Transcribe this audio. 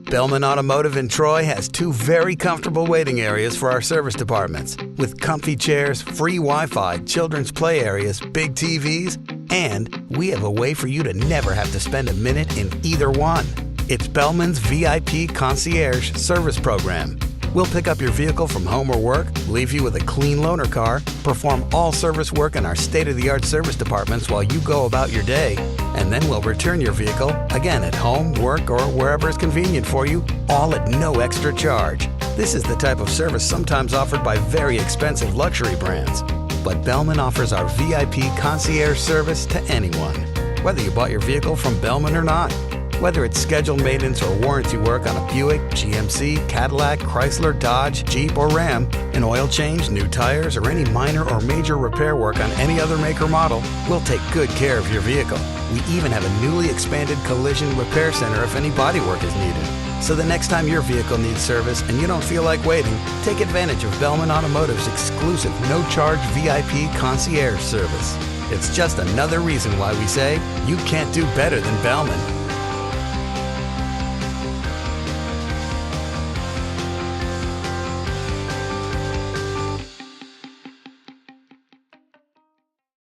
Behlmann Automotive in Troy has 2 very comfortable waiting areas for our service departments, with comfy chairs, free Wi-Fi, children's play areas, big TVs, and we have a way for you to never have to spend a minute in either one. It's Behlmann's VIP Concierge service program. We'll pick up your vehicle from home or work, leave you with a clean loaner car, perform all service work in our state-of-the-art service departments while you go about your day, and then we'll return your vehicle, again at home, work, or wherever is convenient for you, all at no extra charge. This is the type of service sometimes offered by very expensive luxury brands. But Behlmann offers our VIP Concierge service to anyone, whether you bought your vehicle from Behlmann or not. Whether it's scheduled maintenance or warranty work on a Buick, GMC, Cadillac, Chrysler, Dodge, Jeep, or Ram, an oil change, new tires, or any minor or major repair work on any other make or model, we'll take good care of your vehicle. We even have a newly expanded collision repair center if any body work is needed. So the next time your vehicle needs service and you don't feel like waiting, take advantage of Behlmann Automotive's exclusive no-charge VIP Concierge service. It's just another reason why we say you can't do better than Behlmann.